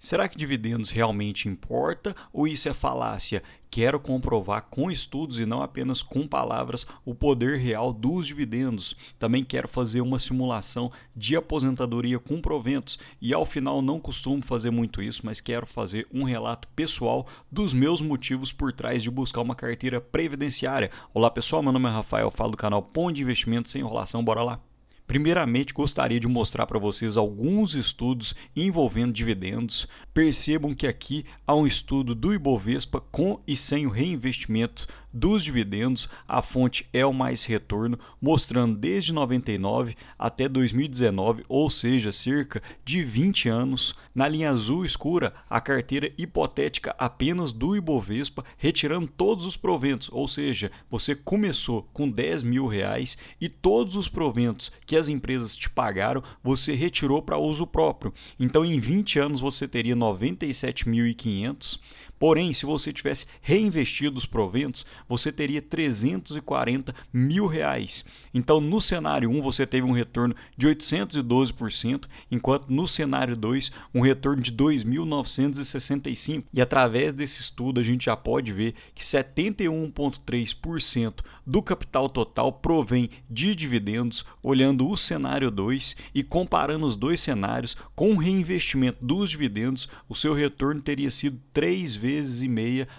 Será que dividendos realmente importa ou isso é falácia? Quero comprovar com estudos e não apenas com palavras o poder real dos dividendos. Também quero fazer uma simulação de aposentadoria com proventos e ao final não costumo fazer muito isso, mas quero fazer um relato pessoal dos meus motivos por trás de buscar uma carteira previdenciária. Olá pessoal, meu nome é Rafael, falo do canal Pão de Investimento sem enrolação, bora lá. Primeiramente, gostaria de mostrar para vocês alguns estudos envolvendo dividendos. Percebam que aqui há um estudo do Ibovespa com e sem o reinvestimento dos dividendos. A fonte é o Mais Retorno, mostrando desde 99 até 2019, ou seja, cerca de 20 anos. Na linha azul escura, a carteira hipotética apenas do Ibovespa, retirando todos os proventos, ou seja, você começou com R$ 10.000 e todos os proventos que as empresas te pagaram, você retirou para uso próprio. Então, em 20 anos, você teria 97.500. Porém, se você tivesse reinvestido os proventos, você teria R$ 340.000. Então, no cenário 1, você teve um retorno de 812%, enquanto no cenário 2, um retorno de 2.965%. E através desse estudo, a gente já pode ver que 71,3% do capital total provém de dividendos, olhando o cenário 2 e comparando os dois cenários com o reinvestimento dos dividendos, o seu retorno teria sido 3,5 vezes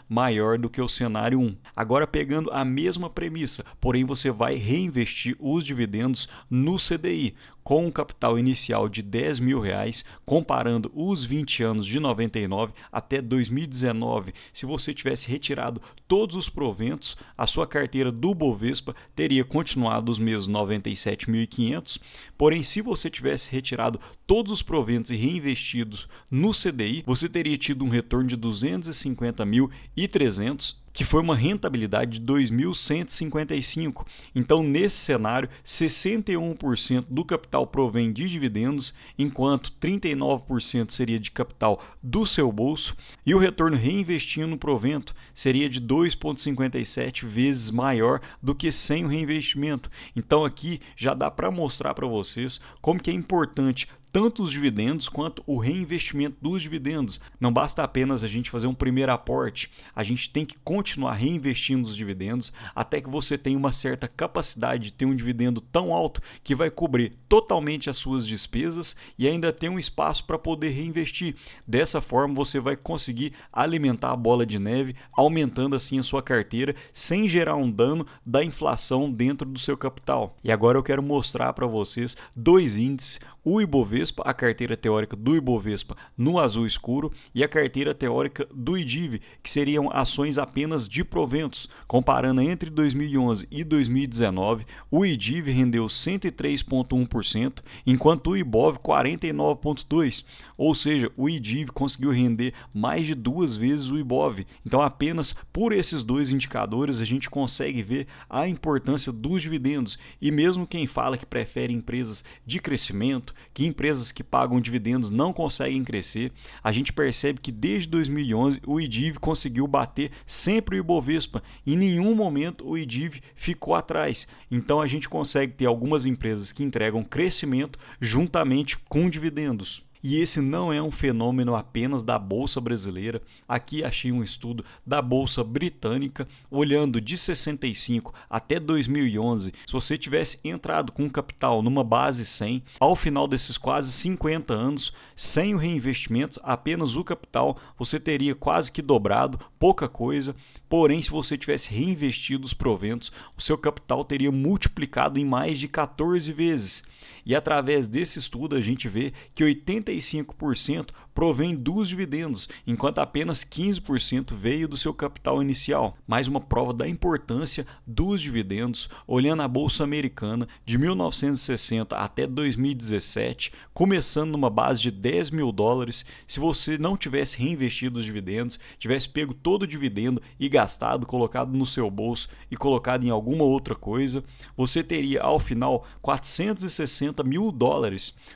maior do que o cenário 1. Agora, pegando a mesma premissa, porém você vai reinvestir os dividendos no CDI, com um capital inicial de R$ 10.000, comparando os 20 anos de 99 até 2019. Se você tivesse retirado todos os proventos, a sua carteira do Bovespa teria continuado os mesmos 97.500, porém se você tivesse retirado todos os proventos e reinvestidos no CDI, você teria tido um retorno de 250.300, que foi uma rentabilidade de 2.155. Então, nesse cenário, 61% do capital provém de dividendos, enquanto 39% seria de capital do seu bolso, e o retorno reinvestindo no provento seria de 2,57 vezes maior do que sem o reinvestimento. Então, aqui já dá para mostrar para vocês como que é importante tanto os dividendos quanto o reinvestimento dos dividendos. Não basta apenas a gente fazer um primeiro aporte, a gente tem que continuar reinvestindo os dividendos até que você tenha uma certa capacidade de ter um dividendo tão alto que vai cobrir totalmente as suas despesas e ainda ter um espaço para poder reinvestir. Dessa forma você vai conseguir alimentar a bola de neve, aumentando assim a sua carteira sem gerar um dano da inflação dentro do seu capital. E agora eu quero mostrar para vocês dois índices, o Ibovespa, a carteira teórica do Ibovespa no azul escuro, e a carteira teórica do IDIV, que seriam ações apenas de proventos. Comparando entre 2011 e 2019, o IDIV rendeu 103,1%, enquanto o IBOV 49,2%. Ou seja, o IDIV conseguiu render mais de 2 vezes o IBOV. Então, apenas por esses dois indicadores, a gente consegue ver a importância dos dividendos. E mesmo quem fala que prefere empresas de crescimento, que empresas que pagam dividendos não conseguem crescer, a gente percebe que desde 2011 o IDIV conseguiu bater sempre o Ibovespa. Em nenhum momento o IDIV ficou atrás. Então a gente consegue ter algumas empresas que entregam crescimento juntamente com dividendos. E esse não é um fenômeno apenas da Bolsa Brasileira. Aqui achei um estudo da Bolsa Britânica, olhando de 65 até 2011. Se você tivesse entrado com capital numa base 100, ao final desses quase 50 anos, sem o reinvestimento, apenas o capital, você teria quase que dobrado, pouca coisa. Porém, se você tivesse reinvestido os proventos, o seu capital teria multiplicado em mais de 14 vezes. E através desse estudo a gente vê que 85% provém dos dividendos, enquanto apenas 15% veio do seu capital inicial. Mais uma prova da importância dos dividendos, olhando a Bolsa Americana de 1960 até 2017, começando numa base de $10.000, se você não tivesse reinvestido os dividendos, tivesse pego todo o dividendo e gastado, colocado no seu bolso e colocado em alguma outra coisa, você teria ao final $460.000.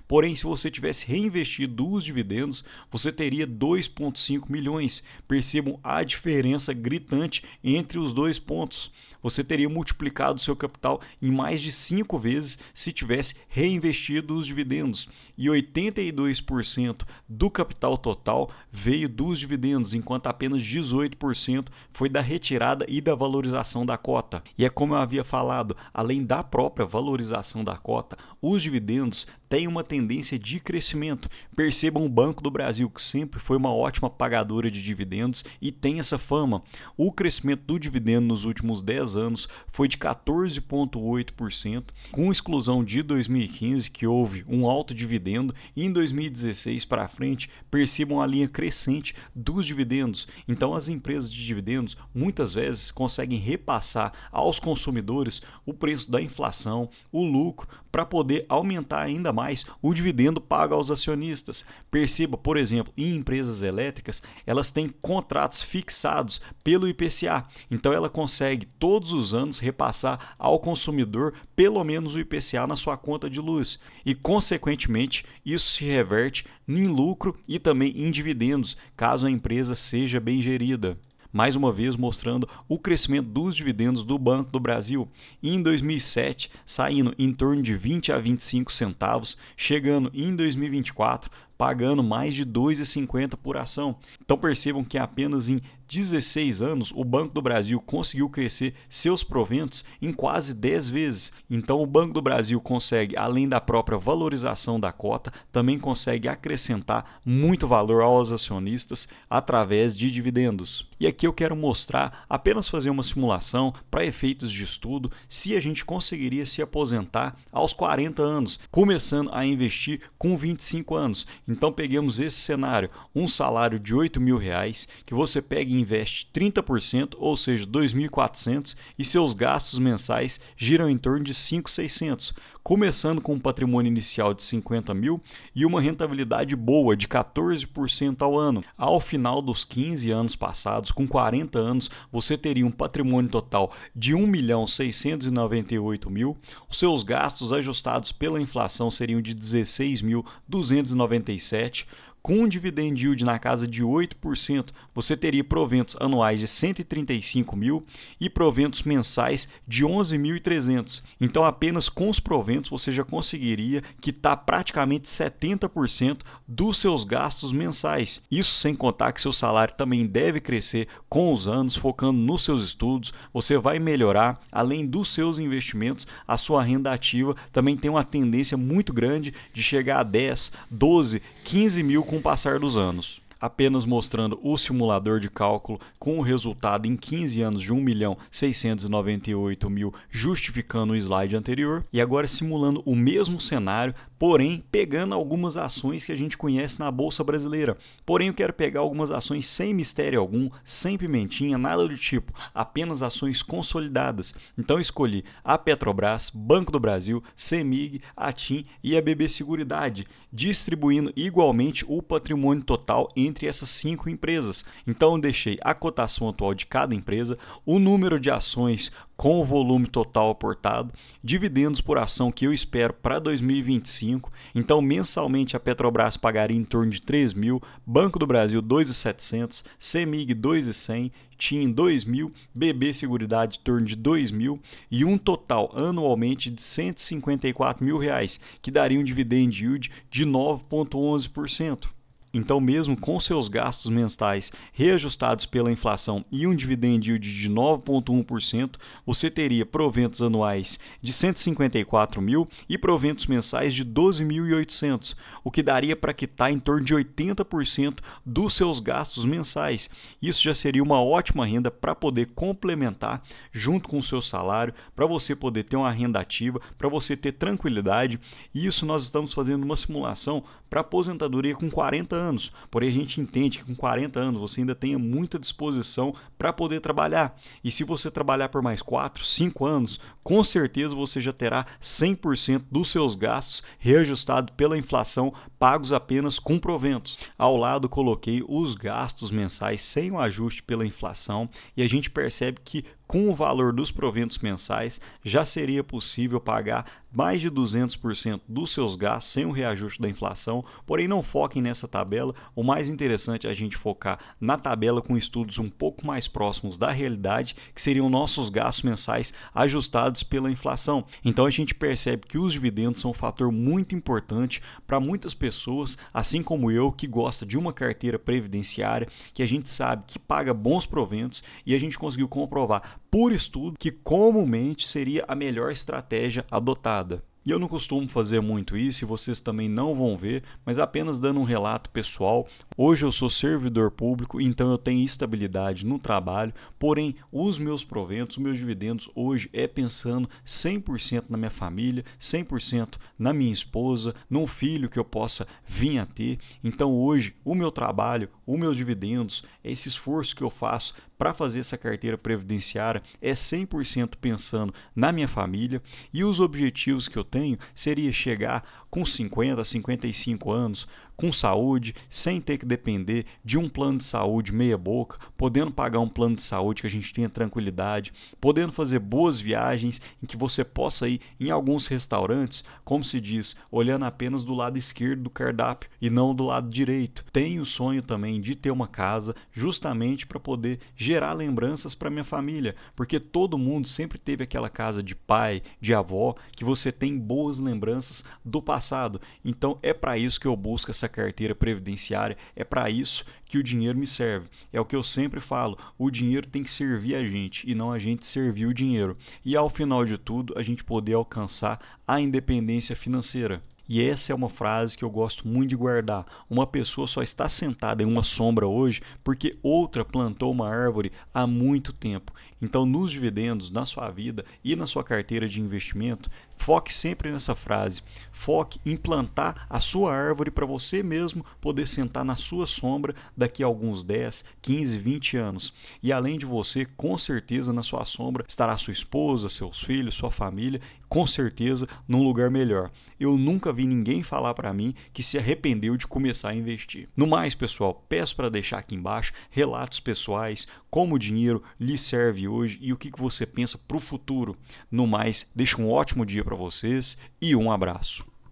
Porém, se você tivesse reinvestido reinvestido os dividendos, você teria 2,5 milhões. Percebam a diferença gritante entre os dois pontos. Você teria multiplicado seu capital em mais de 5 vezes se tivesse reinvestido os dividendos. E 82% do capital total veio dos dividendos, enquanto apenas 18% foi da retirada e da valorização da cota. E é como eu havia falado, além da própria valorização da cota, os dividendos têm uma tendência de crescimento. Percebam o Banco do Brasil, que sempre foi uma ótima pagadora de dividendos e tem essa fama. O crescimento do dividendo nos últimos 10 anos foi de 14,8%, com exclusão de 2015, que houve um alto dividendo, e em 2016 para frente, percebam a linha crescente dos dividendos. Então, as empresas de dividendos muitas vezes conseguem repassar aos consumidores o preço da inflação, o lucro, para poder aumentar ainda mais o dividendo pago aos acionistas. Perceba, por exemplo, em empresas elétricas, elas têm contratos fixados pelo IPCA, então ela consegue todos os anos repassar ao consumidor pelo menos o IPCA na sua conta de luz e, consequentemente, isso se reverte em lucro e também em dividendos, caso a empresa seja bem gerida. Mais uma vez mostrando o crescimento dos dividendos do Banco do Brasil, e em 2007 saindo em torno de 20 a 25 centavos, chegando em 2024 pagando mais de R$ 2,50 por ação. Então percebam que apenas em 16 anos o Banco do Brasil conseguiu crescer seus proventos em quase 10 vezes. Então o Banco do Brasil consegue, além da própria valorização da cota, também consegue acrescentar muito valor aos acionistas através de dividendos. E aqui eu quero mostrar, apenas fazer uma simulação para efeitos de estudo, se a gente conseguiria se aposentar aos 40 anos, começando a investir com 25 anos. Então peguemos esse cenário, um salário de R$8.000, que você pega e investe 30%, ou seja, 2.400, e seus gastos mensais giram em torno de 5.600, começando com um patrimônio inicial de 50 mil e uma rentabilidade boa de 14% ao ano. Ao final dos 15 anos passados, com 40 anos, você teria um patrimônio total de 1.698.000, os seus gastos ajustados pela inflação seriam de 16.297. Com um dividend yield na casa de 8%, você teria proventos anuais de 135 mil e proventos mensais de 11.300. Então, apenas com os proventos você já conseguiria quitar praticamente 70% dos seus gastos mensais. Isso sem contar que seu salário também deve crescer com os anos, focando nos seus estudos. Você vai melhorar, além dos seus investimentos, a sua renda ativa também tem uma tendência muito grande de chegar a 10, 12, 15 mil com o passar dos anos. Apenas mostrando o simulador de cálculo com o resultado em 15 anos de 1.698.000, justificando o slide anterior, e agora simulando o mesmo cenário, porém pegando algumas ações que a gente conhece na Bolsa Brasileira. Porém eu quero pegar algumas ações sem mistério algum, sem pimentinha, nada do tipo, apenas ações consolidadas. Então eu escolhi a Petrobras, Banco do Brasil, CEMIG, a TIM e a BB Seguridade, distribuindo igualmente o patrimônio total entre essas 5 empresas. Então eu deixei a cotação atual de cada empresa, o número de ações com o volume total aportado, dividendos por ação que eu espero para 2025. Então mensalmente a Petrobras pagaria em torno de 3 mil, Banco do Brasil 2.700, CEMIG 2.100, TIM 2.000, BB Seguridade em torno de 2.000 e um total anualmente de R$154.000, que daria um dividend yield de 9,11%. Então, mesmo com seus gastos mensais reajustados pela inflação e um dividend yield de 9,1%, você teria proventos anuais de 154 mil e proventos mensais de 12.800, o que daria para quitar em torno de 80% dos seus gastos mensais. Isso já seria uma ótima renda para poder complementar junto com o seu salário, para você poder ter uma renda ativa, para você ter tranquilidade. E isso nós estamos fazendo uma simulação para aposentadoria com 40 anos. Porém, a gente entende que com 40 anos você ainda tenha muita disposição para poder trabalhar. E se você trabalhar por mais 4, 5 anos, com certeza você já terá 100% dos seus gastos reajustados pela inflação, pagos apenas com proventos. Ao lado coloquei os gastos mensais sem o ajuste pela inflação e a gente percebe que com o valor dos proventos mensais já seria possível pagar mais de 200% dos seus gastos sem o reajuste da inflação, porém não foquem nessa tabela. O mais interessante é a gente focar na tabela com estudos um pouco mais próximos da realidade, que seriam nossos gastos mensais ajustados pela inflação. Então a gente percebe que os dividendos são um fator muito importante para muitas pessoas, assim como eu, que gosta de uma carteira previdenciária, que a gente sabe que paga bons proventos, e a gente conseguiu comprovar por estudo que comumente seria a melhor estratégia adotada. E eu não costumo fazer muito isso e vocês também não vão ver, mas apenas dando um relato pessoal. Hoje eu sou servidor público, então eu tenho estabilidade no trabalho, porém os meus proventos, os meus dividendos hoje é pensando 100% na minha família, 100% na minha esposa, num filho que eu possa vir a ter. Então hoje o meu trabalho, os meus dividendos, esse esforço que eu faço para fazer essa carteira previdenciária é 100% pensando na minha família, e os objetivos que eu tenho seria chegar com 50 a 55 anos, com saúde, sem ter que depender de um plano de saúde meia boca, podendo pagar um plano de saúde que a gente tenha tranquilidade, podendo fazer boas viagens em que você possa ir em alguns restaurantes, como se diz, olhando apenas do lado esquerdo do cardápio e não do lado direito. Tenho o sonho também de ter uma casa, justamente para poder gerar lembranças para minha família, porque todo mundo sempre teve aquela casa de pai, de avó, que você tem boas lembranças do passado. Então é para isso que eu busco essa carteira previdenciária, é para isso que o dinheiro me serve. É o que eu sempre falo, o dinheiro tem que servir a gente e não a gente servir o dinheiro. E ao final de tudo, a gente poder alcançar a independência financeira. E essa é uma frase que eu gosto muito de guardar. Uma pessoa só está sentada em uma sombra hoje porque outra plantou uma árvore há muito tempo. Então, nos dividendos, na sua vida e na sua carteira de investimento, foque sempre nessa frase. Foque em plantar a sua árvore para você mesmo poder sentar na sua sombra daqui a alguns 10, 15, 20 anos. E além de você, com certeza na sua sombra estará sua esposa, seus filhos, sua família, com certeza num lugar melhor. Eu nunca vi ninguém falar para mim que se arrependeu de começar a investir. No mais, pessoal, peço para deixar aqui embaixo relatos pessoais, como o dinheiro lhe serve hoje e o que você pensa para o futuro. No mais, deixo um ótimo dia para vocês e um abraço.